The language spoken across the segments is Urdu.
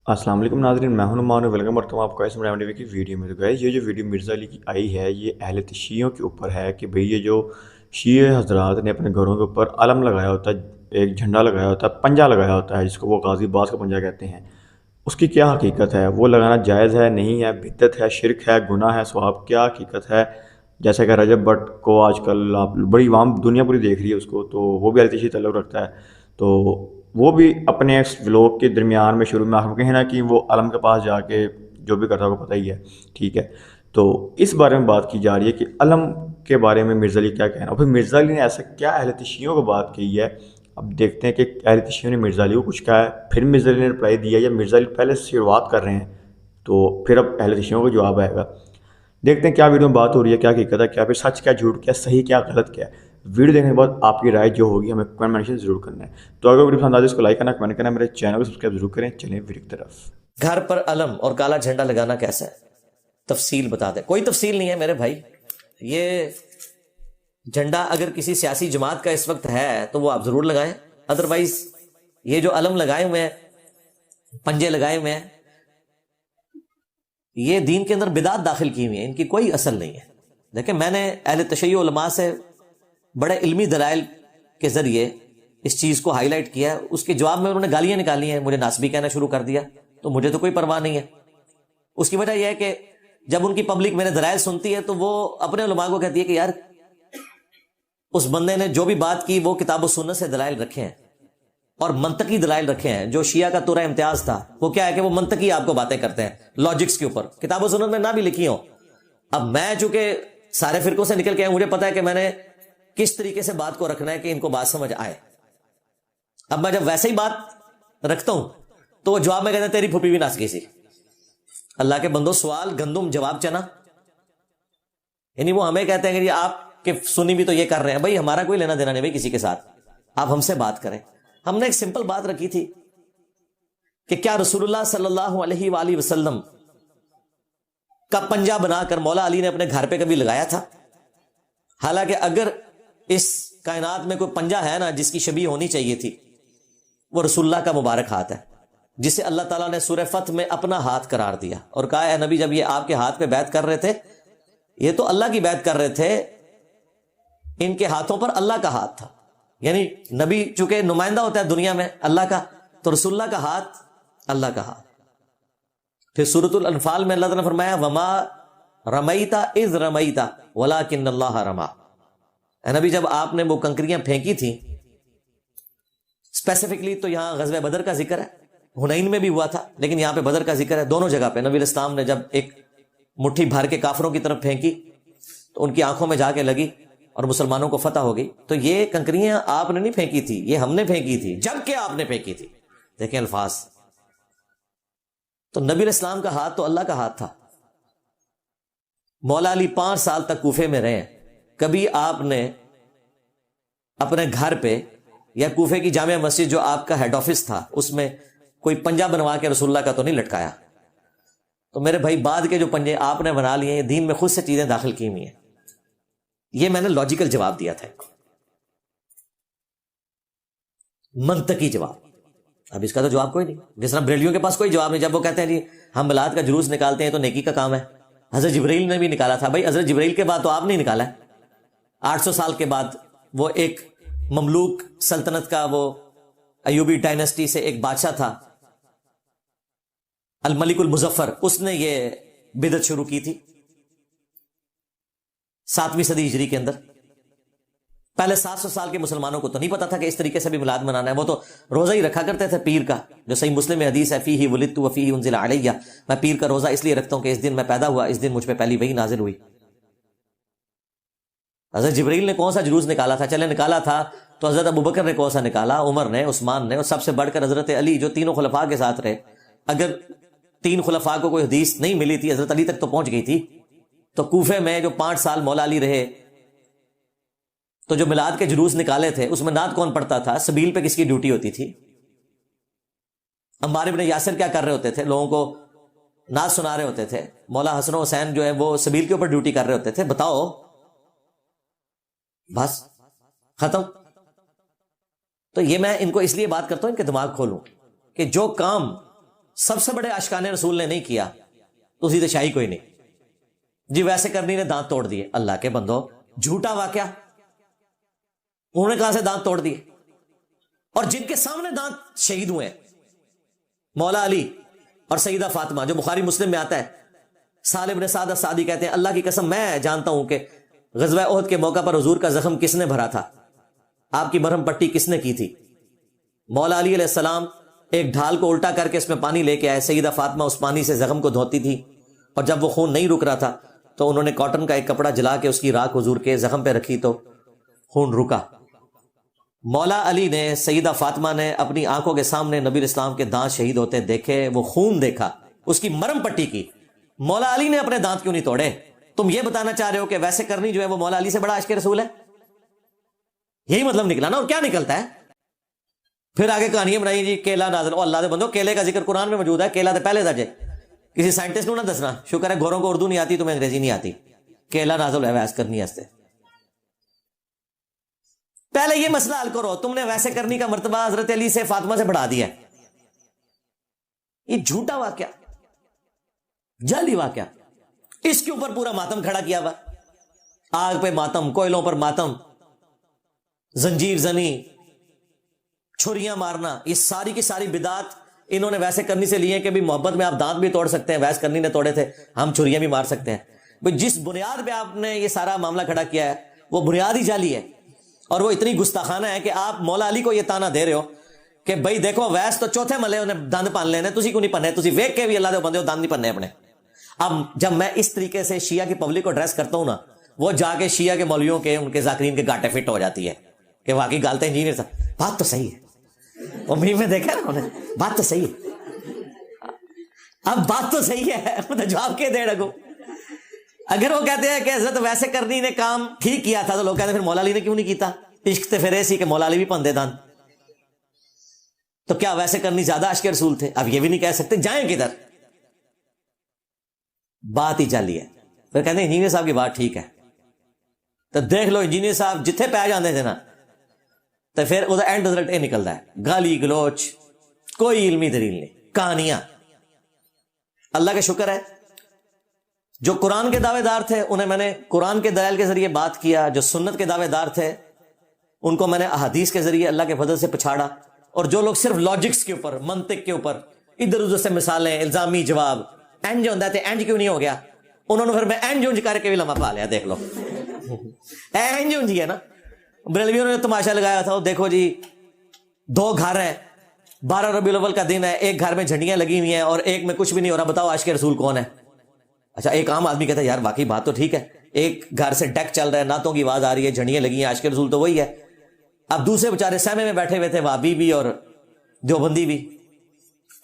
السلام علیکم ناظرین، میں ہوں نعمان اور ویلکم کرتا ہوں آپ کو اس ٹی وی کی ویڈیو میں۔ تو گائز یہ جو ویڈیو مرزا علی کی آئی ہے یہ اہل شیعوں کے اوپر ہے کہ بھئی یہ جو شیعہ حضرات نے اپنے گھروں کے اوپر علم لگایا ہوتا ہے، ایک جھنڈا لگایا ہوتا ہے، پنجہ لگایا ہوتا ہے جس کو وہ غازی باز کا پنجہ کہتے ہیں، اس کی کیا حقیقت ہے؟ وہ لگانا جائز ہے، نہیں ہے، بدعت ہے، شرک ہے، گناہ ہے، ثواب؟ کیا حقیقت ہے؟ جیسا کہ رجب بٹ کو آج کل آپ بڑی عوام دنیا پوری دیکھ رہی ہے اس کو، تو وہ بھی اہل شیعہ تعلق رکھتا ہے، تو وہ بھی اپنے اس ولاگ کے درمیان میں شروع میں آپ کہیں نا کہ وہ علم کے پاس جا کے جو بھی کرتا ہے وہ پتہ ہی ہے، ٹھیک ہے؟ تو اس بارے میں بات کی جا رہی ہے کہ علم کے بارے میں مرزا علی کیا کہنا ہے، اور پھر مرزا علی نے ایسا کیا اہل شیعوں کو بات کہی ہے؟ اب دیکھتے ہیں کہ اہل شیعوں نے مرزا علی کو کچھ کہا ہے، پھر مرزا علی نے رپلائی دیا، یا مرزا علی پہلے سے شروعات کر رہے ہیں، تو پھر اب اہل شیعوں کو جواب آئے گا۔ دیکھتے ہیں کیا ویڈیو میں بات ہو رہی ہے، کیا حقیقت ہے، کیا پھر سچ، کیا جھوٹ، کیا صحیح، کیا غلط، کیا ہے۔ ویڈیو دیکھنے کے بعد آپ کی رائے جو ہوگی ہمیں کمنٹ میں ضرور کرنا ہے۔ تو اگر ویڈیو پسند آ جائے اس کو لائک کرنا، کمنٹ کرنا، میرے چینل کو سبسکرائب ضرور کریں۔ چلیں ویڈیو کی طرف۔ گھر پر علم اور کالا جھنڈا لگانا کیسا ہے؟ تفصیل بتا دیں۔ کوئی تفصیل نہیں ہے میرے بھائی، یہ جھنڈا اگر کسی سیاسی جماعت کا اس وقت ہے تو وہ آپ ضرور لگائیں، ادروائز یہ جو علم لگائے ہوئے ہیں، پنجے لگائے ہوئے ہیں، یہ دین کے اندر بدعت داخل کی ہوئی ہیں، ان کی کوئی اصل نہیں ہے۔ دیکھیں، میں نے اہل تشیع علماء سے بڑے علمی دلائل کے ذریعے اس چیز کو ہائی لائٹ کیا ہے، اس کے جواب میں انہوں نے گالیاں نکالی ہیں، مجھے ناسبی کہنا شروع کر دیا، تو مجھے تو کوئی پرواہ نہیں ہے۔ اس کی وجہ یہ ہے کہ جب ان کی پبلک میرے دلائل سنتی ہے تو وہ اپنے علماء کو کہتی ہے کہ یار اس بندے نے جو بھی بات کی وہ کتاب و سنت سے دلائل رکھے ہیں اور منطقی دلائل رکھے ہیں۔ جو شیعہ کا تورہ امتیاز تھا وہ کیا ہے کہ وہ منطقی آپ کو باتیں کرتے ہیں، لاجکس کے اوپر، کتاب و سنت میں نہ بھی لکھی ہوں۔ اب میں چونکہ سارے فرقوں سے نکل کے آیا، مجھے پتا ہے کہ میں نے کس طریقے سے بات کو رکھنا ہے کہ ان کو بات سمجھ آئے۔ اب میں جب ویسے ہی بات رکھتا ہوں تو وہ جواب میں کہتے ہیں تیری پھوپھی بھی ناس گئی سی۔ اللہ کے بندو، سوال گندم جواب چنا، یعنی وہ ہمیں کہتے ہیں کہ جی آپ کے سنی بھی تو یہ کر رہے ہیں۔ بھائی ہمارا کوئی لینا دینا نہیں بھائی کسی کے ساتھ، آپ ہم سے بات کریں۔ ہم نے ایک سمپل بات رکھی تھی کہ کیا رسول اللہ صلی اللہ علیہ وآلہ وسلم کا پنجہ بنا کر مولا علی نے اپنے گھر پہ کبھی لگایا تھا؟ حالانکہ اگر اس کائنات میں کوئی پنجہ ہے نا جس کی شبیہ ہونی چاہیے تھی، وہ رسول اللہ کا مبارک ہاتھ ہے، جسے اللہ تعالیٰ نے سورہ فتح میں اپنا ہاتھ قرار دیا اور کہا اے نبی جب یہ آپ کے ہاتھ پہ بیعت کر رہے تھے، یہ تو اللہ کی بیعت کر رہے تھے، ان کے ہاتھوں پر اللہ کا ہاتھ تھا۔ یعنی نبی چونکہ نمائندہ ہوتا ہے دنیا میں اللہ کا، تو رسول اللہ کا ہاتھ اللہ کا ہاتھ۔ پھر سورۃ الانفال میں اللہ تعالیٰ نے فرمایا وما رمیت اذ رمیت ولکن اللہ رما۔ اے نبی جب آپ نے وہ کنکریاں پھینکی تھیں، اسپیسیفکلی تو یہاں غزوہ بدر کا ذکر ہے، حنین میں بھی ہوا تھا لیکن یہاں پہ بدر کا ذکر ہے، دونوں جگہ پہ نبی علیہ السلام نے جب ایک مٹھی بھر کے کافروں کی طرف پھینکی تو ان کی آنکھوں میں جا کے لگی اور مسلمانوں کو فتح ہو گئی۔ تو یہ کنکریاں آپ نے نہیں پھینکی تھی، یہ ہم نے پھینکی تھی جب کہ آپ نے پھینکی تھی۔ دیکھیں الفاظ، تو نبی علیہ السلام کا ہاتھ تو اللہ کا ہاتھ تھا۔ مولا علی 5 سال تک کوفے میں رہے ہیں، کبھی آپ نے اپنے گھر پہ یا کوفے کی جامع مسجد جو آپ کا ہیڈ آفس تھا اس میں کوئی پنجہ بنوا کے رسول اللہ کا تو نہیں لٹکایا۔ تو میرے بھائی بعد کے جو پنجے آپ نے بنا لیے ہیں، دین میں خود سے چیزیں داخل کی ہوئی ہیں۔ یہ میں نے لاجیکل جواب دیا تھا، منطقی جواب۔ اب اس کا تو جواب کوئی نہیں، جس طرح بریلیوں کے پاس کوئی جواب نہیں جب وہ کہتے ہیں جی ہم میلاد کا جلوس نکالتے ہیں تو نیکی کا کام ہے۔ حضرت جبرائیل نے بھی نکالا تھا، بھائی حضرت جبرائیل کے بعد تو آپ نہیں نکالا ہے۔ 800 سال کے بعد وہ ایک مملوک سلطنت کا، وہ ایوبی ڈائنسٹی سے ایک بادشاہ تھا الملک المظفر، اس نے یہ بدعت شروع کی تھی 7ویں صدی ہجری کے اندر۔ پہلے 700 سال کے مسلمانوں کو تو نہیں پتا تھا کہ اس طریقے سے بھی میلاد منانا ہے، وہ تو روزہ ہی رکھا کرتے تھے پیر کا، جو صحیح مسلم میں حدیث ہے فیہ ولدت وفیہ انزل علیہ، میں پیر کا روزہ اس لیے رکھتا ہوں کہ اس دن میں پیدا ہوا، اس دن مجھ پہ پہلی وحی نازل ہوئی۔ حضرت جبرائیل نے کون سا جلوس نکالا تھا؟ چلے نکالا تھا تو حضرت ابوبکر نے کون سا نکالا، عمر نے، عثمان نے، اور سب سے بڑھ کر حضرت علی جو تینوں خلفاء کے ساتھ رہے۔ اگر 3 خلفاء کو کوئی حدیث نہیں ملی تھی، حضرت علی تک تو پہنچ گئی تھی۔ تو کوفے میں جو 5 سال مولا علی رہے، تو جو میلاد کے جلوس نکالے تھے اس میں نعت کون پڑھتا تھا؟ سبیل پہ کس کی ڈیوٹی ہوتی تھی؟ عمار بن یاسر کیا کر رہے ہوتے تھے؟ لوگوں کو نعت سنا رہے ہوتے تھے۔ مولا حسن و حسین جو ہے وہ سبیل کے اوپر ڈیوٹی کر رہے ہوتے تھے۔ بتاؤ، بس ختم۔ تو یہ میں ان کو اس لیے بات کرتا ہوں ان کے دماغ کھولوں کہ جو کام سب سے بڑے عاشقان رسول نے نہیں کیا تو اسی تو شاہی کوئی نہیں جی. ویسے کرنی نے دانت توڑ دیے. اللہ کے بندو, جھوٹا واقعہ. انہوں نے کہاں سے دانت توڑ دیے؟ اور جن کے سامنے دانت شہید ہوئے مولا علی اور سیدہ فاطمہ, جو بخاری مسلم میں آتا ہے, سہل بن سعد الساعدی کہتے ہیں اللہ کی قسم میں جانتا ہوں کہ غزوہ احد کے موقع پر حضور کا زخم کس نے بھرا تھا, آپ کی مرہم پٹی کس نے کی تھی. مولا علی علیہ السلام ایک ڈھال کو الٹا کر کے اس میں پانی لے کے آئے. سیدہ فاطمہ اس پانی سے زخم کو دھوتی تھی, اور جب وہ خون نہیں رک رہا تھا تو انہوں نے کاٹن کا ایک کپڑا جلا کے اس کی راکھ حضور کے زخم پہ رکھی تو خون رکا. مولا علی نے, سیدہ فاطمہ نے اپنی آنکھوں کے سامنے نبی اسلام کے دانت شہید ہوتے دیکھے, وہ خون دیکھا, اس کی مرم پٹی کی. مولا علی نے اپنے دانت کیوں نہیں توڑے؟ تم یہ بتانا چاہ رہے ہو کہ ویسے کرنی جو ہے وہ مولا علی سے بڑا عاشق رسول ہے؟ یہی مطلب نکلا نا. اور کیا نکلتا ہے پھر آگے کہانیاں بنائی جی کیلا نازل. او اللہ دے بندو, کیلے کا ذکر قرآن میں موجود ہے, کیلا تو پہلے تھا. کسی سائنٹسٹ کو نہ دسنا, شکر ہے گوروں کو اردو نہیں آتی, تمہیں انگریزی نہیں آتی. کیلا نازل ہے ویس کرنی ہے. پہلے یہ مسئلہ حل کرو. تم نے ویسے کرنی کا مرتبہ حضرت علی سے فاطمہ سے بڑھا دیا. یہ جھوٹا واقعہ, جعلی واقعہ. اس کے اوپر پورا ماتم کھڑا کیا ہوا. آگ پہ ماتم, کوئلوں پر ماتم, زنجیر زنی, چھریاں مارنا, یہ ساری کی ساری بدعات انہوں نے ویسے کرنی سے لی ہیں کہ بھی محبت میں آپ دانت بھی توڑ سکتے ہیں, ویس کرنی نے توڑے تھے, ہم چھریاں بھی مار سکتے ہیں. جس بنیاد پہ آپ نے یہ سارا معاملہ کھڑا کیا ہے وہ بنیاد ہی جعلی ہے, اور وہ اتنی گستاخانہ ہے کہ آپ مولا علی کو یہ تانا دے رہے ہو کہ بھائی دیکھو ویس تو چوتھے ملے انہیں دند پان لینے, تسی کیوں نہیں پننے, تسی ویک کے بھی اللہ دے بندے ہو دند نہیں پننے اپنے. اب جب میں اس طریقے سے شیعہ کی پبلک کو ڈریس کرتا ہوں نا, وہ جا کے شیعہ کے مولویوں کے, ان کے ذاکرین کے گاٹے فٹ ہو جاتی ہے کہ واقعی گالتے انجینئر تھا. بات تو صحیح ہے, وہ میم میں دیکھا نا انہیں, بات تو صحیح ہے. اب بات تو صحیح ہے, جواب کے دے رکھو. اگر وہ کہتے ہیں کہ حضرت ویسے کرنی نے کام ٹھیک کیا تھا تو لوگ کہتے ہیں پھر مولا علی نے کیوں نہیں کیتا؟ عشق تے پھر ایسی کہ مولا علی بھی پندے دان. تو کیا ویسے کرنی زیادہ عاشق رسول تھے؟ اب یہ بھی نہیں کہہ سکتے, جائیں کدھر؟ بات ہی جعلی ہے. پھر کہتے ہیں انجینئر صاحب کی بات ٹھیک ہے. تو دیکھ لو انجینئر صاحب جتھے پہ جاندے تھے نا, تو پھر وہ اینڈ رزلٹ یہ نکلتا ہے, گالی گلوچ, کوئی علمی دلیل نہیں, کہانیاں. اللہ کا شکر ہے جو قرآن کے دعوے دار تھے انہیں میں نے قرآن کے دلائل کے ذریعے بات کیا, جو سنت کے دعوے دار تھے ان کو میں نے احادیث کے ذریعے اللہ کے فضل سے پچھاڑا, اور جو لوگ صرف لاجکس کے اوپر, منطق کے اوپر ادھر ادھر سے مثالیں, الزامی جواب, اینج ہوتا ہے اینج کیوں نہیں ہو گیا, انہوں نے پھر میں اینج اونج کر کے بھی لمحہ پا لیا. دیکھ لو اینج اونج ہی ہے نا. بریلویوں نے تماشا لگایا تھا, دیکھو جی 2 گھر ہیں, 12 ربیع الاول کا دن ہے, ایک گھر میں جھنڈیاں لگی ہوئی ہیں اور ایک میں کچھ بھی نہیں ہو رہا, بتاؤ عاشق رسول کون ہے؟ اچھا ایک عام آدمی کہتا ہے یار واقعی بات تو ٹھیک ہے, ایک گھر سے ڈیک چل رہا ہے, نعتوں کی آواز آ رہی ہے, جھنڈیاں لگی ہیں, عاشق رسول تو وہی ہے. اب دوسرے بیچارے سہمے میں بیٹھے ہوئے تھے, وہابی بھی اور دیوبندی بھی.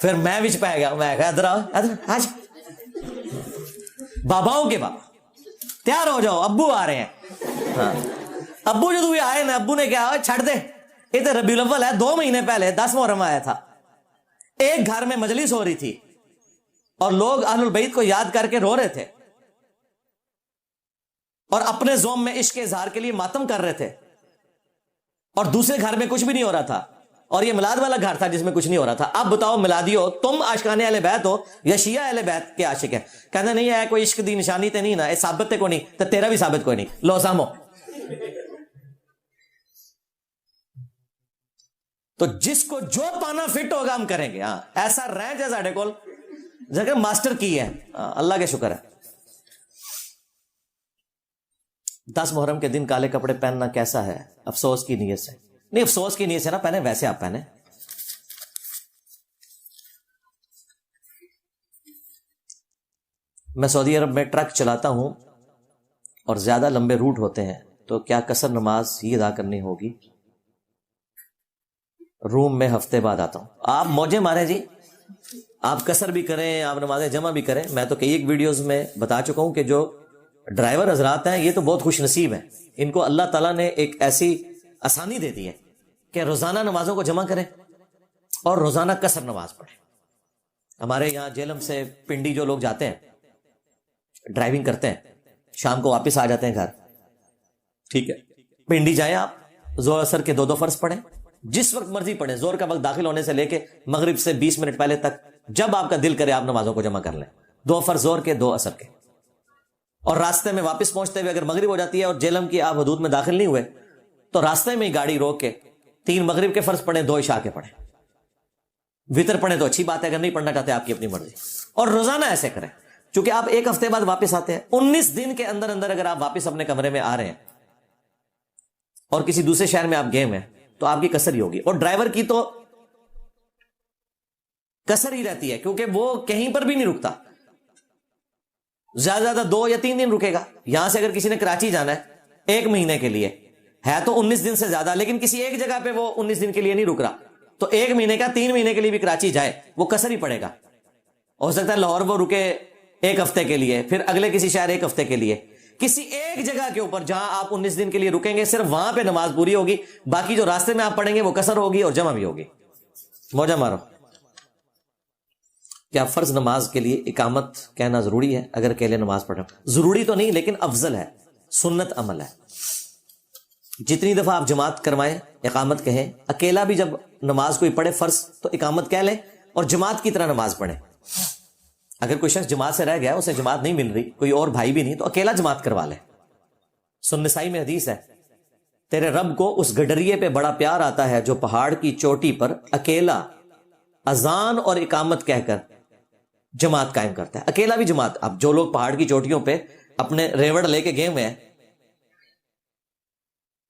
پھر میں وچ پہ گیا, میں کہا ادھر آج باباؤں کے بابا تیار ہو جاؤ, ابو آ رہے ہیں. ہاں ابو جو بھی آئے نا, ابو نے کیا چھڑ دے, یہ تو ربیع الاول ہے, 2 مہینے پہلے 10 محرم آیا تھا. ایک گھر میں مجلس ہو رہی تھی اور لوگ اہل البیت کو یاد کر کے رو رہے تھے اور اپنے زوم میں عشق کے اظہار کے لیے ماتم کر رہے تھے, اور دوسرے گھر میں کچھ بھی نہیں ہو رہا تھا, اور یہ میلاد والا گھر تھا جس میں کچھ نہیں ہو رہا تھا. اب بتاؤ میلادیو, تم عاشقان اہل بیت ہو یا شیعہ اہل بیت کے عاشق ہیں؟ کہنا نہیں ہے کوئی عشق دی نشانی تے نہیں نا, یہ ثابت تے کوئی نہیں, تو تیرا بھی ثابت کوئی نہیں, لو سامو. تو جس کو جو پانا فٹ ہوگا ہم کریں گے. ہاں ایسا رینج ہے ساڈے کول جگہ ماسٹر کی ہے. اللہ کے شکر ہے. 10 محرم کے دن کالے کپڑے پہننا کیسا ہے؟ افسوس کی نیت سے نہیں, افسوس کی نیت سے نہ پہنے, ویسے آپ پہنے. میں سعودی عرب میں ٹرک چلاتا ہوں اور زیادہ لمبے روٹ ہوتے ہیں, تو کیا قصر نماز ہی ادا کرنی ہوگی؟ روم میں ہفتے بعد آتا ہوں. آپ موجے ماریں جی, آپ قصر بھی کریں, آپ نمازیں جمع بھی کریں. میں تو کئی ایک ویڈیوز میں بتا چکا ہوں کہ جو ڈرائیور حضرات ہیں یہ تو بہت خوش نصیب ہیں, ان کو اللہ تعالیٰ نے ایک ایسی آسانی دے دی ہے کہ روزانہ نمازوں کو جمع کریں اور روزانہ قصر نماز پڑھیں. ہمارے یہاں جیلم سے پنڈی جو لوگ جاتے ہیں, ڈرائیونگ کرتے ہیں, شام کو واپس آ جاتے ہیں گھر, ٹھیک ہے, پنڈی جائیں آپ, زور اثر کے 2 فرض پڑھیں, جس وقت مرضی پڑھیں, زور کا وقت داخل ہونے سے لے کے مغرب سے 20 منٹ پہلے تک جب آپ کا دل کرے آپ نمازوں کو جمع کر لیں، 2 فرض ظہر کے، 2 عصر کے. اور راستے میں واپس پہنچتے ہوئے اگر مغرب ہو جاتی ہے اور جہلم کی آپ حدود میں داخل نہیں ہوئے تو راستے میں ہی گاڑی روک کے 3 مغرب کے فرض پڑھیں، 2 عشاء کے پڑھیں. وطر پڑھیں تو اچھی بات ہے، اگر نہیں پڑھنا چاہتے آپ کی اپنی مرضی. اور روزانہ ایسے کریں، چونکہ آپ 1 ہفتے بعد واپس آتے ہیں. 19 دن کے اندر اندر اگر آپ واپس اپنے کمرے میں آ رہے ہیں اور کسی دوسرے شہر میں آپ گئے ہیں تو آپ کی کسر ہی ہوگی. اور ڈرائیور کی تو کسر ہی رہتی ہے، کیونکہ وہ کہیں پر بھی نہیں رکتا، زیادہ زیادہ 2 یا 3 دن رکے گا. یہاں سے اگر کسی نے کراچی جانا ہے 1 مہینے کے لیے، ہے تو 19 دن سے زیادہ، لیکن کسی ایک جگہ پہ وہ 19 دن کے لیے نہیں رک رہا، تو 1 مہینے کا 3 مہینے کے لیے بھی کراچی جائے وہ کسر ہی پڑے گا. ہو سکتا ہے لاہور وہ رکے 1 ہفتے کے لیے، پھر اگلے کسی شہر 1 ہفتے کے لیے. کسی ایک جگہ کے اوپر جہاں آپ 19 دن کے لیے رکیں گے صرف وہاں پہ نماز پوری ہوگی، باقی جو راستے میں آپ پڑھیں گے وہ کسر ہوگی اور جمع بھی ہوگی. موجہ مارو. کیا فرض نماز کے لیے اقامت کہنا ضروری ہے اگر اکیلے نماز پڑھیں؟ ضروری تو نہیں، لیکن افضل ہے، سنت عمل ہے. جتنی دفعہ آپ جماعت کروائیں اقامت کہیں. اکیلا بھی جب نماز کوئی پڑھے فرض تو اقامت کہہ لیں اور جماعت کی طرح نماز پڑھیں. اگر کوئی شخص جماعت سے رہ گیا، اسے جماعت نہیں مل رہی، کوئی اور بھائی بھی نہیں، تو اکیلا جماعت کروا لے. سنن نسائی میں حدیث ہے، تیرے رب کو اس گڈریے پہ بڑا پیار آتا ہے جو پہاڑ کی چوٹی پر اکیلا اذان اور اقامت کہہ کر جماعت قائم کرتا ہے. اکیلا بھی جماعت. اب جو لوگ پہاڑ کی چوٹیوں پہ اپنے ریوڑ لے کے گئے ہوئے ہیں،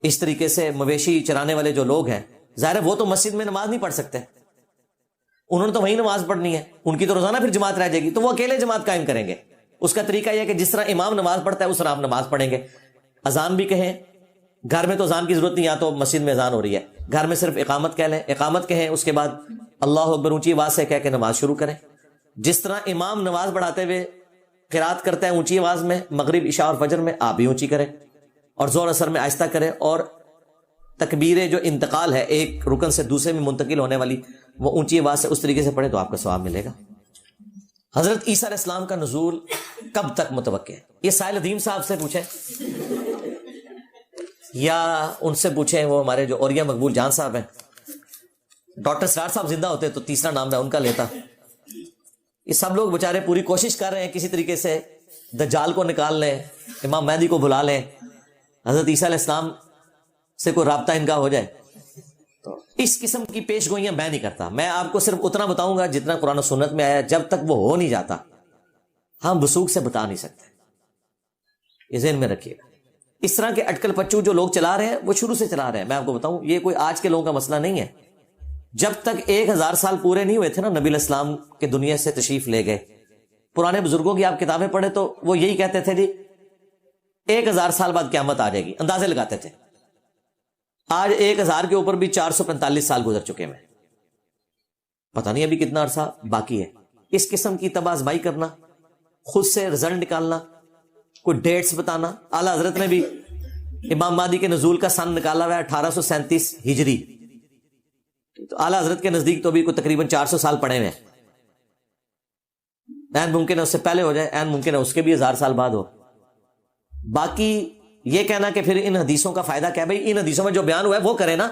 اس طریقے سے مویشی چرانے والے جو لوگ ہیں، ظاہر ہے وہ تو مسجد میں نماز نہیں پڑھ سکتے، انہوں نے تو وہیں نماز پڑھنی ہے، ان کی تو روزانہ پھر جماعت رہ جائے گی، تو وہ اکیلے جماعت قائم کریں گے. اس کا طریقہ یہ ہے کہ جس طرح امام نماز پڑھتا ہے اس طرح آپ نماز پڑھیں گے. اذان بھی کہیں، گھر میں تو اذان کی ضرورت نہیں، یا تو مسجد میں اذان ہو رہی ہے، گھر میں صرف اقامت کہہ لیں، اقامت کہیں، اس کے بعد اللہ اکبر اونچی آواز سے کہہ کے نماز شروع کریں. جس طرح امام نماز پڑھاتے ہوئے قرات کرتا ہے اونچی آواز میں، مغرب عشاء اور فجر میں آپ بھی اونچی کریں، اور ظہر اثر میں آہستہ کریں. اور تکبیر جو انتقال ہے ایک رکن سے دوسرے میں منتقل ہونے والی، وہ اونچی آواز سے اس طریقے سے پڑھیں تو آپ کا ثواب ملے گا. حضرت عیسیٰ علیہ السلام کا نزول کب تک متوقع ہے؟ یہ سائل ادیم صاحب سے پوچھیں یا ان سے پوچھیں، وہ ہمارے جو اوریا مقبول جان صاحب ہیں. ڈاکٹر سرار صاحب زندہ ہوتے تو تیسرا نام میں ان کا لیتا. یہ سب لوگ بےچارے پوری کوشش کر رہے ہیں کسی طریقے سے دجال کو نکال لیں، امام مہدی کو بلا لیں، حضرت عیسیٰ علیہ السلام سے کوئی رابطہ ان کا ہو جائے. تو اس قسم کی پیش گوئیاں میں نہیں کرتا. میں آپ کو صرف اتنا بتاؤں گا جتنا قرآن و سنت میں آیا. جب تک وہ ہو نہیں جاتا ہم وثوق سے بتا نہیں سکتے، یہ ذہن میں رکھیے گا. اس طرح کے اٹکل پچو جو لوگ چلا رہے ہیں وہ شروع سے چلا رہے ہیں. میں آپ کو بتاؤں یہ کوئی آج کے لوگوں کا مسئلہ نہیں ہے. جب تک 1000 سال پورے نہیں ہوئے تھے نا نبی علیہ السلام کے دنیا سے تشریف لے گئے، پرانے بزرگوں کی آپ کتابیں پڑھیں تو وہ یہی کہتے تھے جی 1000 سال بعد قیامت آ جائے گی، اندازے لگاتے تھے. آج 1000 کے اوپر بھی 445 سال گزر چکے ہیں، پتہ نہیں ابھی کتنا عرصہ باقی ہے. اس قسم کی تباہ آزمائی کرنا، خود سے رزلٹ نکالنا، کوئی ڈیٹس بتانا. اعلیٰ حضرت نے بھی امام مہدی کے نزول کا سن نکالا ہوا ہے 1837 ہجری، تو اعلیٰ حضرت کے نزدیک تو بھی کوئی تقریباً 400 سال پڑے ہوئے ہیں. این ممکن ہے اس سے پہلے ہو جائے، این ممکن ہے اس کے بھی 1000 سال بعد ہو. باقی یہ کہنا کہ پھر ان حدیثوں کا فائدہ کیا ہے؟ بھائی ان حدیثوں میں جو بیان ہوا ہے وہ کرے نا.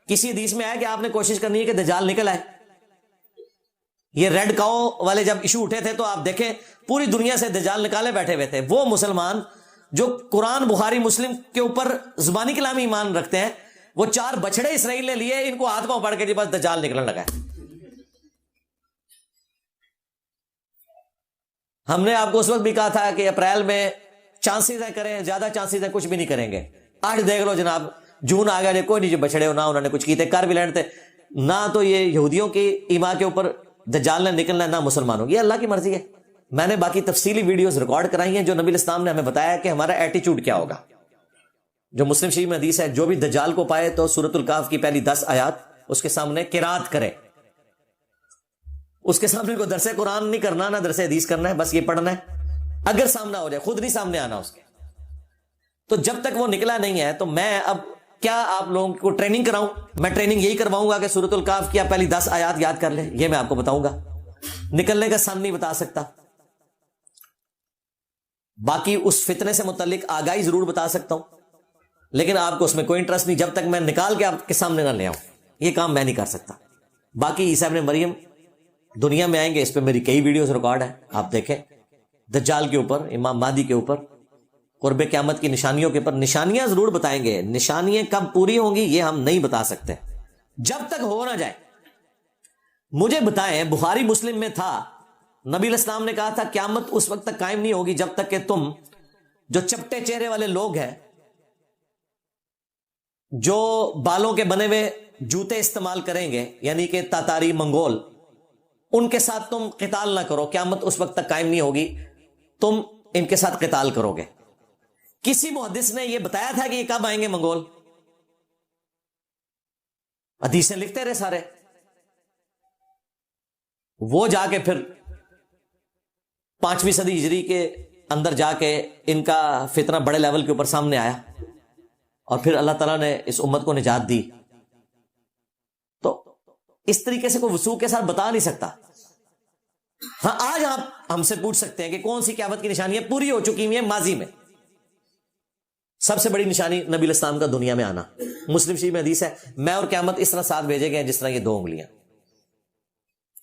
کسی حدیث میں آیا کہ آپ نے کوشش کرنی ہے کہ دجال نکل آئے. یہ ریڈ کاؤ والے جب ایشو اٹھے تھے تو آپ دیکھیں پوری دنیا سے دجال نکالے بیٹھے ہوئے تھے. وہ مسلمان جو قرآن بخاری مسلم کے اوپر زبانی کلامی ایمان رکھتے ہیں، وہ 4 بچڑے اسرائیل نے لیے، ان کو ہاتھ پاؤں پڑھ کے جی بس دجال نکلنے لگا ہے. ہم نے آپ کو اس وقت بھی کہا تھا کہ اپریل میں چانسز ہے کریں، زیادہ چانسز ہے کچھ بھی نہیں کریں گے. آج دیکھ لو جناب جون آ گیا، کوئی نہیں جو بچڑے ہو نہ انہوں نے کچھ کی تھے، کر بھی لینڈ تھے نہ. تو یہ یہودیوں کی ایمان کے اوپر دجال نے نکلنا ہے نہ مسلمانوں کی. یہ اللہ کی مرضی ہے. میں نے باقی تفصیلی ویڈیوز ریکارڈ کرائی ہیں جو نبی الاسلام نے ہمیں بتایا کہ ہمارا ایٹیچیوڈ کیا ہوگا. جو مسلم شریف میں حدیث ہے، جو بھی دجال کو پائے تو سورۃ الکہف کی پہلی 10 آیات اس کے سامنے قرات کرے. اس کے سامنے کو درس قرآن نہیں کرنا، نہ درس حدیث کرنا ہے، بس یہ پڑھنا ہے. اگر سامنا ہو جائے، خود نہیں سامنے آنا اس کے. تو جب تک وہ نکلا نہیں ہے تو میں اب کیا آپ لوگوں کو ٹریننگ کراؤں؟ میں ٹریننگ یہی کرواؤں گا کہ سورۃ الکہف کی آپ پہلی 10 آیات یاد کر لیں. یہ میں آپ کو بتاؤں گا. نکلنے کا سن نہیں بتا سکتا. باقی اس فتنے سے متعلق آگاہی ضرور بتا سکتا ہوں، لیکن آپ کو اس میں کوئی انٹرسٹ نہیں جب تک میں نکال کے آپ کے سامنے نہ لے آؤں. یہ کام میں نہیں کر سکتا. باقی عیسیٰ ابن مریم دنیا میں آئیں گے, اس پہ میری کئی ویڈیوز ریکارڈ ہیں, آپ دیکھیں. دجال کے اوپر, امام مہدی کے اوپر, قرب قیامت کی نشانیوں کے اوپر. نشانیاں ضرور بتائیں گے, نشانیاں کب پوری ہوں گی یہ ہم نہیں بتا سکتے جب تک ہو نہ جائے. مجھے بتائیں, بخاری مسلم میں تھا, نبی علیہ السلام نے کہا تھا قیامت اس وقت تک قائم نہیں ہوگی جب تک کہ تم جو چپٹے چہرے والے لوگ ہیں, جو بالوں کے بنے ہوئے جوتے استعمال کریں گے, یعنی کہ تاتاری منگول, ان کے ساتھ تم قتال نہ کرو. قیامت اس وقت تک قائم نہیں ہوگی, تم ان کے ساتھ قتال کرو گے. کسی محدث نے یہ بتایا تھا کہ یہ کب آئیں گے منگول؟ حدیثیں لکھتے رہے سارے. وہ جا کے پھر 5ویں صدی ہجری کے اندر جا کے ان کا فتنہ بڑے لیول کے اوپر سامنے آیا, اور پھر اللہ تعالیٰ نے اس امت کو نجات دی. تو اس طریقے سے کوئی وثوق کے ساتھ بتا نہیں سکتا. ہاں, آج آپ ہم سے پوچھ سکتے ہیں کہ کون سی قیامت کی نشانیاں پوری ہو چکی ہیں ماضی میں. سب سے بڑی نشانی نبی علیہ السلام کا دنیا میں آنا. مسلم شریف میں حدیث ہے, میں اور قیامت اس طرح ساتھ بھیجے گئے جس طرح یہ 2 انگلیاں.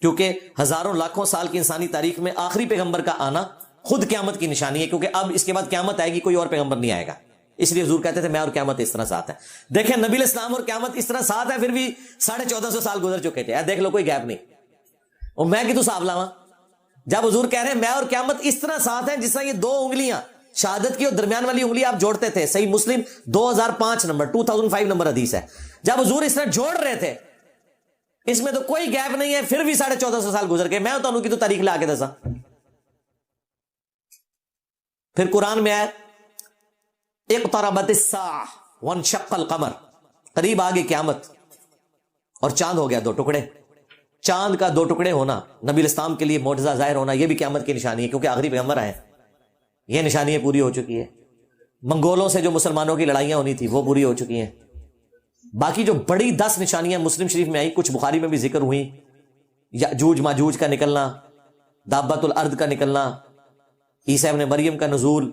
کیونکہ ہزاروں لاکھوں سال کی انسانی تاریخ میں آخری پیغمبر کا آنا خود قیامت کی نشانی ہے, کیونکہ اب اس کے بعد قیامت آئے گی, کوئی اور پیغمبر نہیں آئے گا. اس لیے حضور کہتے تھے میں اور قیامت اس طرح ساتھ ہے. دیکھیں نبی علیہ السلام اور قیامت اس طرح ساتھ ہے, پھر بھی 1450 سال گزر چکے تھے. دیکھ لو کوئی گیپ نہیں. اور میں کتوں صاحب لاواں جب حضور کہہ رہے ہیں میں اور قیامت اس طرح ساتھ ہیں جس طرح یہ 2 انگلیاں, شہادت کی اور درمیان والی انگلی آپ جوڑتے تھے. صحیح مسلم 2005 نمبر 2005 نمبر حدیث ہے. جب حضور اس طرح جوڑ رہے تھے, اس میں تو کوئی گیپ نہیں ہے, پھر بھی 1450 سال گزر گئے. میں تو انہوں کی تو تاریخ لا کے دسا. پھر قرآن میں آیا اقتربت الساعہ وانشق القمر, قریب آ گئی قیامت اور چاند ہو گیا 2 ٹکڑے. چاند کا 2 ٹکڑے ہونا نبی علیہ السلام کے لیے معجزہ ظاہر ہونا, یہ بھی قیامت کی نشانی ہے, کیونکہ آخری پیغمبر آئے. یہ نشانیاں پوری ہو چکی ہے. منگولوں سے جو مسلمانوں کی لڑائیاں ہونی تھی وہ پوری ہو چکی ہیں. باقی جو بڑی 10 نشانیاں مسلم شریف میں آئی, کچھ بخاری میں بھی ذکر ہوئی, یاجوج ماجوج کا نکلنا, دابت الارض کا نکلنا, عیسیٰ ابن مریم کا نزول,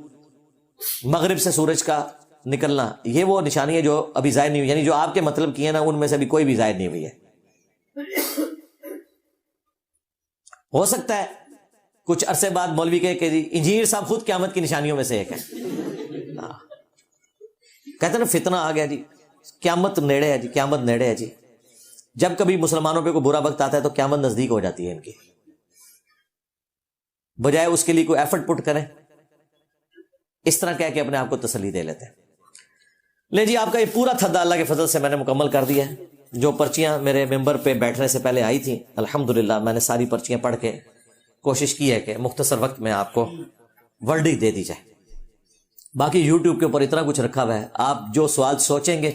مغرب سے سورج کا نکلنا, یہ وہ نشانیاں جو ابھی ظاہر نہیں ہوئی. یعنی جو آپ کے مطلب کیے نا ان میں سے بھی کوئی بھی ظاہر نہیں ہوئی ہے. ہو سکتا ہے کچھ عرصے بعد مولوی کہ انجینئر صاحب خود قیامت کی نشانیوں میں سے ایک ہے. کہتے ہیں نا فتنہ آ گیا جی, قیامت نیڑے ہے جی, قیامت نیڑے ہے جی. جب کبھی مسلمانوں پہ کوئی برا وقت آتا ہے تو قیامت نزدیک ہو جاتی ہے ان کی, بجائے اس کے لیے کوئی ایفرٹ پٹ کریں, اس طرح کہہ کے اپنے آپ کو تسلی دے لیتے ہیں. لے جی, آپ کا یہ پورا تھدا اللہ کے فضل سے میں نے مکمل کر دیا ہے. جو پرچیاں میرے ممبر پہ بیٹھنے سے پہلے آئی تھیں, الحمدللہ میں نے ساری پرچیاں پڑھ کے کوشش کی ہے کہ مختصر وقت میں آپ کو ورڈی دے دی جائے. باقی یوٹیوب کے اوپر اتنا کچھ رکھا ہوا ہے, آپ جو سوال سوچیں گے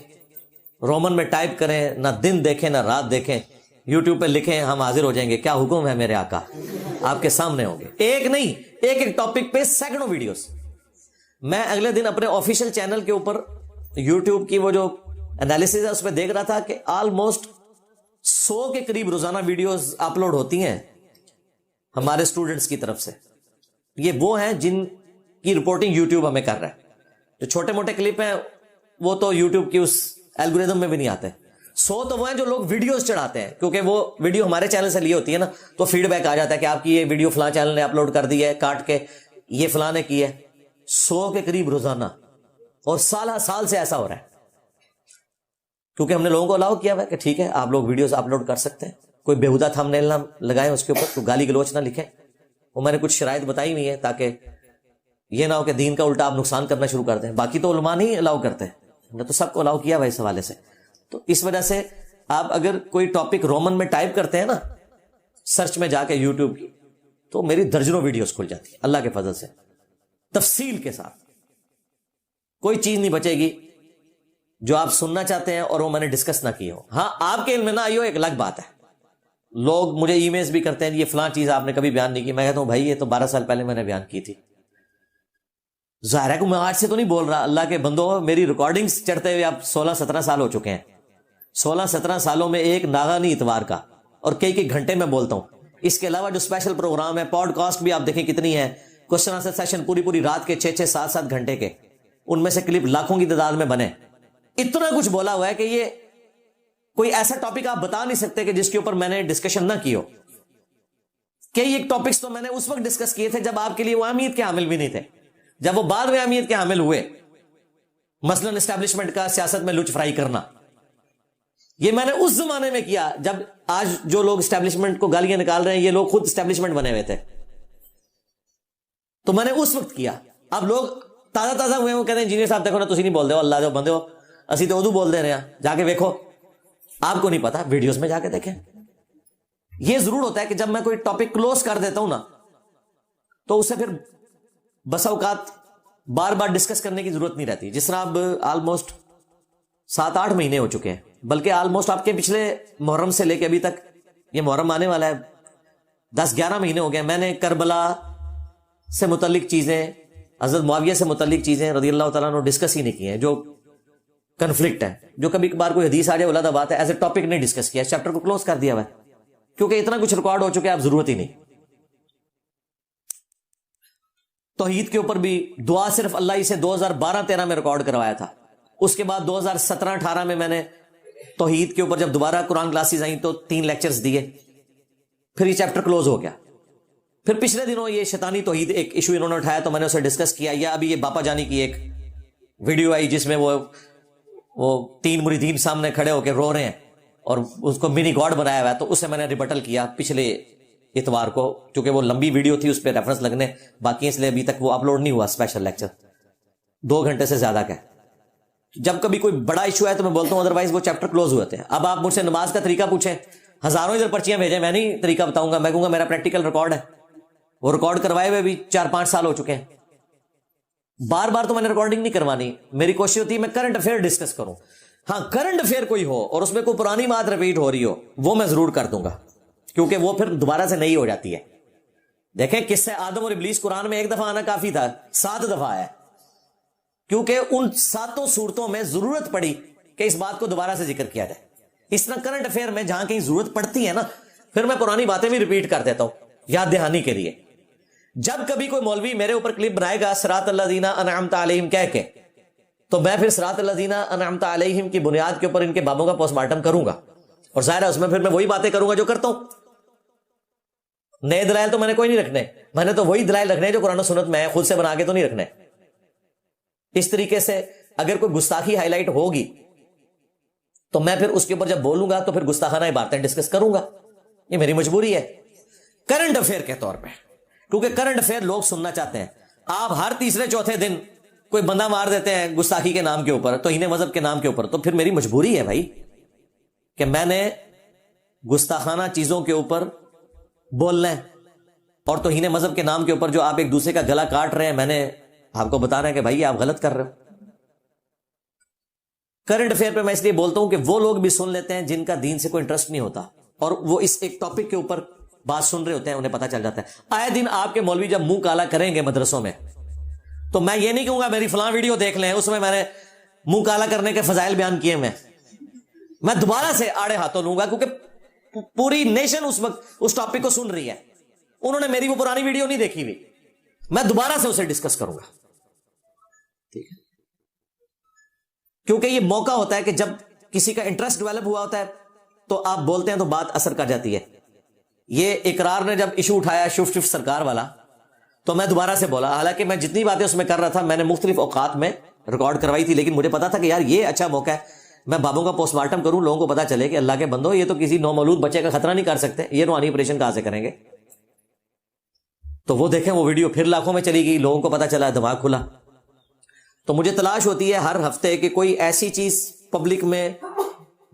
رومن میں ٹائپ کریں, نہ دن دیکھیں نہ رات دیکھیں, یوٹیوب پہ لکھیں, ہم حاضر ہو جائیں گے. کیا حکم ہے میرے آقا, آپ کے سامنے ہوں گے. ایک نہیں, ایک ٹاپک پہ سینکڑوں ویڈیوز. میں اگلے دن اپنے آفیشیل چینل کے اوپر یوٹیوب کی وہ جو انالیسز ہے اس پہ دیکھ رہا تھا کہ آلموسٹ 100 کے قریب روزانہ ویڈیوز اپلوڈ ہوتی ہیں ہمارے اسٹوڈنٹس کی طرف سے. یہ وہ ہیں جن کی رپورٹنگ یوٹیوب ہمیں کر رہا ہے. جو چھوٹے موٹے کلپ ہیں وہ تو یوٹیوب کی اس الگوریدم میں بھی نہیں آتے. 100 تو وہ ہیں جو لوگ ویڈیوز چڑھاتے ہیں, کیونکہ وہ ویڈیو ہمارے چینل سے لی ہوتی ہے نا, تو فیڈ بیک آ جاتا ہے کہ آپ کی یہ ویڈیو فلاں چینل نے اپلوڈ کر دی ہے کاٹ کے, یہ فلاں نے کی ہے. 100 کے قریب روزانہ, اور سالہ سال سے ایسا ہو رہا ہے, کیونکہ ہم نے لوگوں کو الاؤ کیا ہوا ہے کہ ٹھیک ہے آپ لوگ ویڈیوز اپلوڈ کر سکتے ہیں, کوئی بےہودہ تھمبنیل نہ لگائیں اس کے اوپر, کوئی گالی گلوچ نہ لکھیں. وہ میں نے کچھ شرائط بتائی ہوئی ہے تاکہ یہ نہ ہو کہ دین کا الٹا آپ نقصان کرنا شروع کر دیں. باقی تو علماء نہیں الاؤ کرتے, ہم نے تو سب کو الاؤ کیا ہوا اس حوالے سے. تو اس وجہ سے آپ اگر کوئی ٹاپک رومن میں ٹائپ کرتے ہیں نا سرچ میں جا کے یوٹیوب کی, تو میری درجنوں ویڈیوز کھل جاتی ہے اللہ کے فضل سے, تفصیل کے ساتھ. کوئی چیز نہیں بچے گی جو آپ سننا چاہتے ہیں اور وہ میں نے ڈسکس نہ کی ہو. ہاں آپ کے علم میں نہ آئی ہو ایک الگ بات ہے. لوگ مجھے ای میلز بھی کرتے ہیں یہ فلاں چیز آپ نے کبھی بیان نہیں کی. میں کہتا ہوں بھائی یہ تو 12 سال پہلے میں نے بیان کی تھی. ظاہر ہے کہ میں آج سے تو نہیں بول رہا, اللہ کے بندوں میری ریکارڈنگز چڑھتے ہوئے اب 16-17 سال ہو چکے ہیں. 16-17 سالوں میں ایک ناغا نہیں اتوار کا, اور کئی گھنٹے میں بولتا ہوں. اس کے علاوہ جو اسپیشل پروگرام ہے, پوڈ کاسٹ بھی آپ دیکھیں کتنی ہے, کوشچن آنسر سیشن پوری رات کے 6-7 گھنٹے کے, ان میں سے کلپ لاکھوں کی تعداد میں بنے. اتنا کچھ بولا ہوا ہے کہ یہ کوئی ایسا ٹاپک آپ بتا نہیں سکتے کہ جس کے اوپر میں نے ڈسکشن نہ کی ہو. کئی ایک ٹاپکس تو میں نے اس وقت ڈسکس کیے تھے جب آپ کے لیے وہ اہمیت کے حامل بھی نہیں تھے. جب وہ بعد میں اہمیت کے حامل ہوئے، مثلا اسٹیبلشمنٹ کا سیاست میں لچ فرائی کرنا، یہ میں نے اس زمانے میں کیا جب آج جو لوگ اسٹیبلشمنٹ کو گالیاں نکال رہے ہیں یہ لوگ خود اسٹیبلشمنٹ بنے ہوئے تھے. تو میں نے اس وقت کیا. اب لوگ تازہ تازہ ہوئے ہیں، وہ کہتے ہیں انجینئر صاحب دیکھو نا تسی نہیں بول دے ہو، اللہ جو بندے ہو اسی تو اردو بول دے رہے ہیں، جا کے دیکھو. آپ کو نہیں پتا، ویڈیوز میں جا کے دیکھیں. یہ ضرور ہوتا ہے کہ جب میں کوئی ٹاپک کلوز کر دیتا ہوں نا تو اسے پھر بس اوقات بار بار ڈسکس کرنے کی ضرورت نہیں رہتی. جس طرح اب آلموسٹ 7-8 مہینے ہو چکے ہیں، بلکہ آلموسٹ آپ کے پچھلے محرم سے لے کے ابھی تک، یہ محرم آنے والا ہے، 10-11 مہینے ہو گئے. میں نے کربلا سے متعلق چیزیں، حضرت معاویہ سے متعلق چیزیں رضی اللہ تعالیٰ عنہ ڈسکس ہی نہیں کی ہیں. جو کنفلکٹ ہے، جو کبھی کبھار کوئی حدیث آ جائے اولاد بات ہے، ایز اے ٹاپک نہیں ڈسکس کیا، چیپٹر کو کلوز کر دیا ہوا ہے، کیونکہ اتنا کچھ ریکارڈ ہو چکے اب ضرورت ہی نہیں. توحید کے اوپر بھی دعا صرف اللہ ہی سے 2012-13 میں ریکارڈ کروایا تھا. اس کے بعد 2017-18 میں میں نے توحید کے اوپر جب دوبارہ قرآن کلاسز آئیں تو 3 لیکچرز دیے، پھر یہ چیپٹر کلوز ہو گیا. پھر پچھلے دنوں یہ شیطانی توحید ایک ایشو انہوں نے اٹھایا تو میں نے اسے ڈسکس کیا. یا ابھی یہ باپا جانی کی ایک ویڈیو آئی جس میں وہ 3 مریدین سامنے کھڑے ہو کے رو رہے ہیں اور اس کو منی گاڈ بنایا ہوا ہے، تو اسے میں نے ریبٹل کیا پچھلے اتوار کو، چونکہ وہ لمبی ویڈیو تھی اس پہ ریفرنس لگنے باقی، اس لیے ابھی تک وہ اپلوڈ نہیں ہوا اسپیشل لیکچر، 2 گھنٹے سے زیادہ کا. جب کبھی کوئی بڑا ایشو ہے تو میں بولتا ہوں، ادروائز وہ چیپٹر کلوز ہوتے ہیں. اب آپ مجھ سے نماز کا طریقہ پوچھیں، ہزاروں ادھر پرچیاں بھیجیں، میں نہیں طریقہ بتاؤں گا، میں کہوں گا میرا پریکٹیکل ریکارڈ ہے. وہ ریکارڈ کروائے ہوئے بھی 4-5 سال ہو چکے ہیں. بار بار تو میں نے ریکارڈنگ نہیں کروانی. میری کوشش ہوتی ہے میں کرنٹ افیئر ڈسکس کروں. ہاں کرنٹ افیئر کوئی ہو اور اس میں کوئی پرانی بات ریپیٹ ہو رہی ہو وہ میں ضرور کر دوں گا، کیونکہ وہ پھر دوبارہ سے نئی ہو جاتی ہے. دیکھیں کس سے آدم اور ابلیس قرآن میں 1 دفعہ آنا کافی تھا، 7 دفعہ آیا، کیونکہ ان 7 صورتوں میں ضرورت پڑی کہ اس بات کو دوبارہ سے ذکر کیا جائے. اس طرح کرنٹ افیئر میں جہاں کہیں ضرورت پڑتی ہے نا، پھر میں پرانی باتیں بھی ریپیٹ کر دیتا ہوں یاد دہانی کے لیے. جب کبھی کوئی مولوی میرے اوپر کلپ بنائے گا صراط الذین انعمت علیہم کہہ کے، تو میں پھر صراط الذین انعمت علیہم کی بنیاد کے اوپر ان کے بابوں کا پوسٹ مارٹم کروں گا، اور ظاہر ہے اس میں پھر میں وہی باتیں کروں گا جو کرتا ہوں. نئے دلائل تو میں نے کوئی نہیں رکھنے، میں نے تو وہی دلائل رکھنے جو قرآن و سنت میں ہے، خود سے بنا کے تو نہیں رکھنے. اس طریقے سے اگر کوئی گستاخی ہائی لائٹ ہوگی تو میں پھر اس کے اوپر جب بولوں گا تو پھر گستاخانہ باتیں ڈسکس کروں گا. یہ میری مجبوری ہے کرنٹ افیئر کے طور پہ، کیونکہ کرنٹ افیئر لوگ سننا چاہتے ہیں. آپ ہر تیسرے چوتھے دن کوئی بندہ مار دیتے ہیں گستاخی کے نام کے اوپر، توہین مذہب کے نام کے اوپر، تو پھر میری مجبوری ہے بھائی کہ میں نے گستاخانہ چیزوں کے اوپر بولنا ہے. اور توہین مذہب کے نام کے اوپر جو آپ ایک دوسرے کا گلا کاٹ رہے ہیں، میں نے آپ کو بتانا ہے کہ بھائی آپ غلط کر رہے ہو. کرنٹ افیئر پہ میں اس لیے بولتا ہوں کہ وہ لوگ بھی سن لیتے ہیں جن کا دین سے کوئی انٹرسٹ نہیں ہوتا، اور وہ اس ایک ٹاپک کے اوپر بات سن رہے ہوتے ہیں، انہیں پتہ چل جاتا ہے. آئے دن آپ کے مولوی جب منہ کالا کریں گے مدرسوں میں، تو میں یہ نہیں کہوں گا میری فلاں ویڈیو دیکھ لیں، اس میں میں نے منہ کالا کرنے کے فضائل بیان کیے. میں دوبارہ سے آڑے ہاتھوں لوں گا، کیونکہ پوری نیشن اس وقت اس ٹاپک کو سن رہی ہے. انہوں نے میری وہ پرانی ویڈیو نہیں دیکھی ہوئی، میں دوبارہ سے اسے ڈسکس کروں گا. ٹھیک ہے، کیونکہ یہ موقع ہوتا ہے کہ جب کسی کا انٹرسٹ ڈیولپ ہوا ہوتا ہے تو آپ بولتے ہیں تو بات اثر کر جاتی ہے. یہ اقرار نے جب ایشو اٹھایا شف سرکار والا، تو میں دوبارہ سے بولا، حالانکہ میں جتنی باتیں اس میں کر رہا تھا میں نے مختلف اوقات میں ریکارڈ کروائی تھی، لیکن مجھے پتا تھا کہ یار یہ اچھا موقع ہے میں بابوں کا پوسٹ مارٹم کروں، لوگوں کو پتا چلے کہ اللہ کے بندو یہ تو کسی نومولود بچے کا خطرہ نہیں کر سکتے، یہ روحانی آپریشن کہاں سے کریں گے. تو وہ دیکھیں وہ ویڈیو پھر لاکھوں میں چلی گئی، لوگوں کو پتا چلا، دماغ کھلا. تو مجھے تلاش ہوتی ہے ہر ہفتے کہ کوئی ایسی چیز پبلک میں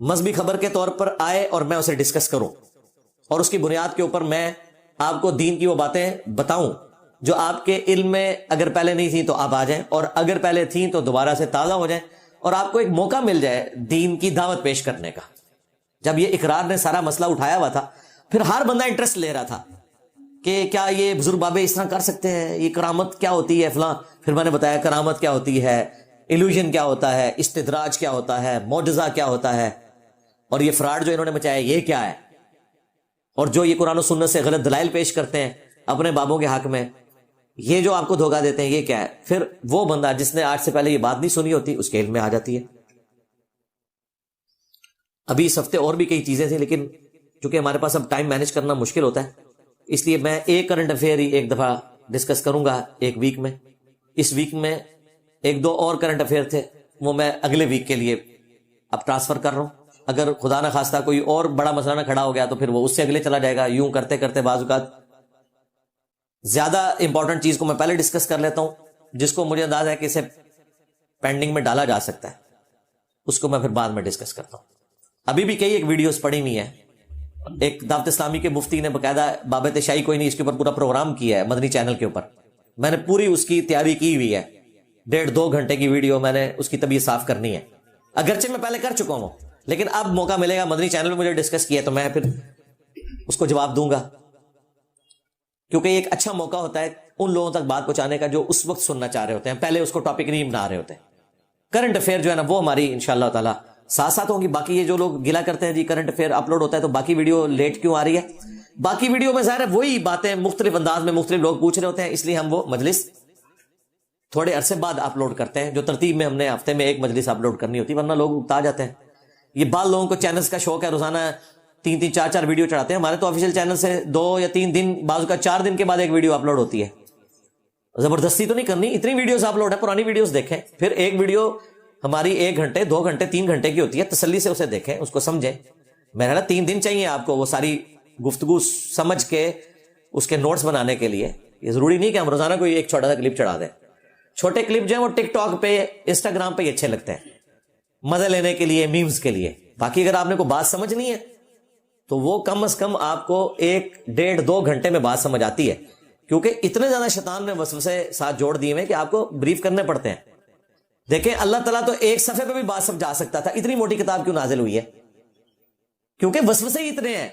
مذہبی خبر کے طور پر آئے اور میں اسے ڈسکس کروں، اور اس کی بنیاد کے اوپر میں آپ کو دین کی وہ باتیں بتاؤں جو آپ کے علم میں اگر پہلے نہیں تھیں تو آپ آ جائیں، اور اگر پہلے تھیں تو دوبارہ سے تازہ ہو جائیں، اور آپ کو ایک موقع مل جائے دین کی دعوت پیش کرنے کا. جب یہ اقرار نے سارا مسئلہ اٹھایا ہوا تھا، پھر ہر بندہ انٹرسٹ لے رہا تھا کہ کیا یہ بزرگ بابے اس طرح کر سکتے ہیں، یہ کرامت کیا ہوتی ہے فلاں. پھر میں نے بتایا کرامت کیا ہوتی ہے، ایلوژن کیا ہوتا ہے، استدراج کیا ہوتا ہے، معجزہ کیا ہوتا ہے، اور یہ فراڈ جو انہوں نے مچایا یہ کیا ہے، اور جو یہ قرآن و سنت سے غلط دلائل پیش کرتے ہیں اپنے بابوں کے حق میں، یہ جو آپ کو دھوکہ دیتے ہیں یہ کیا ہے. پھر وہ بندہ جس نے آج سے پہلے یہ بات نہیں سنی ہوتی اس کے علم میں آ جاتی ہے. ابھی اس ہفتے اور بھی کئی چیزیں تھیں، لیکن چونکہ ہمارے پاس اب ٹائم مینج کرنا مشکل ہوتا ہے اس لیے میں ایک کرنٹ افیئر ہی ایک دفعہ ڈسکس کروں گا ایک ویک میں. اس ویک میں ایک دو اور کرنٹ افیئر تھے وہ میں اگلے ویک کے لیے اب ٹرانسفر کر رہا ہوں. اگر خدا نہ خواستہ کوئی اور بڑا مسئلہ نہ کھڑا ہو گیا تو پھر وہ اس سے اگلے چلا جائے گا. یوں کرتے کرتے بعض اوقات زیادہ امپورٹنٹ چیز کو میں پہلے ڈسکس کر لیتا ہوں, جس کو مجھے اندازہ ہے کہ اسے پینڈنگ میں ڈالا جا سکتا ہے, اس کو میں پھر بعد میں ڈسکس کرتا ہوں. ابھی بھی کئی ایک ویڈیوز پڑی ہوئی ہیں. ایک دعوت اسلامی کے مفتی نے باقاعدہ بابت شاہی کوئی نہیں اس کے اوپر پورا پروگرام کیا ہے مدنی چینل کے اوپر. میں نے پوری اس کی تیاری کی ہوئی ہے, 1.5-2 گھنٹے کی ویڈیو میں نے اس کی طبیعت صاف کرنی ہے. اگرچہ میں پہلے کر چکا ہوں لیکن اب موقع ملے گا, مدنی چینل پہ مجھے ڈسکس کیا تو میں پھر اس کو جواب دوں گا, کیونکہ یہ ایک اچھا موقع ہوتا ہے ان لوگوں تک بات پہنچانے کا جو اس وقت سننا چاہ رہے ہوتے ہیں, پہلے اس کو ٹاپک نہیں بنا رہے ہوتے. کرنٹ افیئر جو ہے نا وہ ہماری انشاءاللہ تعالی ساتھ ساتھ ہوں گی. باقی یہ جو لوگ گلا کرتے ہیں جی کرنٹ افیئر اپلوڈ ہوتا ہے تو باقی ویڈیو لیٹ کیوں آ رہی ہے, باقی ویڈیو میں ظاہر ہے وہی باتیں مختلف انداز میں مختلف لوگ پوچھ رہے ہوتے ہیں, اس لیے ہم وہ مجلس تھوڑے عرصے بعد اپلوڈ کرتے ہیں, جو ترتیب میں ہم نے ہفتے میں ایک مجلس اپلوڈ کرنی ہوتی ہے, ورنہ لوگ اکتا جاتے ہیں. یہ بعض لوگوں کو چینلز کا شوق ہے, روزانہ 3-3 4-4 ویڈیو چڑھاتے ہیں. ہمارے تو آفیشیل چینل سے 2 یا 3 دن, بعض کا 4 دن کے بعد ایک ویڈیو اپلوڈ ہوتی ہے. زبردستی تو نہیں کرنی, اتنی ویڈیوز اپلوڈ ہے, پرانی ویڈیوز دیکھیں. پھر ایک ویڈیو ہماری 1 گھنٹے 2 گھنٹے 3 گھنٹے کی ہوتی ہے, تسلی سے اسے دیکھیں, اس کو سمجھیں. میرا 3 دن چاہیے آپ کو وہ ساری گفتگو سمجھ کے اس کے نوٹس بنانے کے لیے. یہ ضروری نہیں کہ ہم روزانہ کوئی ایک چھوٹا سا کلپ چڑھا دیں. چھوٹے کلپ جو ہیں وہ ٹک ٹاک پہ انسٹاگرام پہ ہی اچھے لگتے ہیں, مزے لینے کے لیے, میمز کے لیے. باقی اگر آپ نے کوئی بات سمجھنی ہے تو وہ کم از کم آپ کو 1-1.5-2 گھنٹے میں بات سمجھ آتی ہے, کیونکہ اتنے زیادہ شیطان نے وسوسے ساتھ جوڑ دیے ہیں کہ آپ کو بریف کرنے پڑتے ہیں. دیکھیں اللہ تعالیٰ تو ایک صفحے پہ بھی بات سمجھا سکتا تھا, اتنی موٹی کتاب کیوں نازل ہوئی ہے؟ کیونکہ وسوسے ہی اتنے ہیں.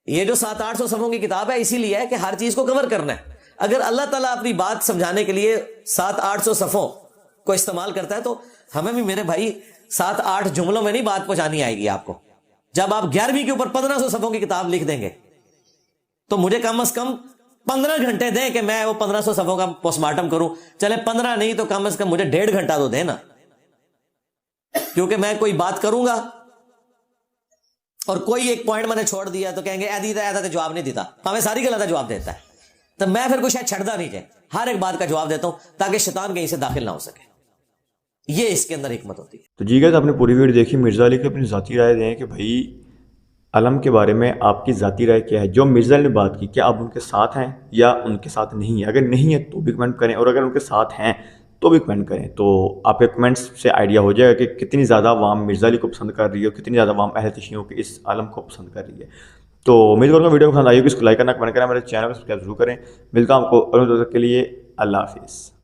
یہ جو 700-800 صفحوں کی کتاب ہے اسی لیے ہے کہ ہر چیز کو کور کرنا ہے. اگر اللہ تعالیٰ اپنی بات سمجھانے کے لیے 700-800 صفحوں کو استعمال کرتا ہے تو ہمیں بھی میرے بھائی 7-8 جملوں میں نہیں بات پہنچانی آئے گی آپ کو. جب آپ 11ویں کے اوپر 1500 صفحوں کی کتاب لکھ دیں گے تو مجھے کم از کم 15 گھنٹے دیں کہ میں وہ 1500 صفحوں کا پوسٹ مارٹم کروں. چلے 15 نہیں تو کم از کم مجھے 1.5 گھنٹہ تو دیں نا, کیونکہ میں کوئی بات کروں گا اور کوئی ایک پوائنٹ میں نے چھوڑ دیا تو کہیں گے ایدا جواب نہیں دیتا, ہمیں ساری غلط جواب دیتا ہے. تو میں پھر کچھ چھڑتا نہیں جائے, ہر ایک بات کا جواب دیتا ہوں تاکہ شیطان کہیں سے داخل نہ ہو سکے. یہ اس کے اندر حکمت ہوتی ہے. تو جی گائز آپ نے پوری ویڈیو دیکھی. مرزا علی کی اپنی ذاتی رائے دیں کہ بھائی علم کے بارے میں آپ کی ذاتی رائے کیا ہے. جو مرزا علی نے بات کی کیا آپ ان کے ساتھ ہیں یا ان کے ساتھ نہیں ہیں؟ اگر نہیں ہے تو بھی کمنٹ کریں, اور اگر ان کے ساتھ ہیں تو بھی کمنٹ کریں. تو آپ کے کمنٹس سے آئیڈیا ہو جائے گا کہ کتنی زیادہ عوام مرزا علی کو پسند کر رہی ہے اور کتنی زیادہ عوام اہل تشیعوں کے اس عالم کو پسند کر رہی ہے. تو امید کروں گا ویڈیو پسند آئی ہوگی, اس کو لائک کرنا, کمنٹ کرنا, میرے چینل کو سبسکرائب ضرور کریں. ملتا ہوں آپ کو اگلے ویڈیو کے لیے. اللہ حافظ.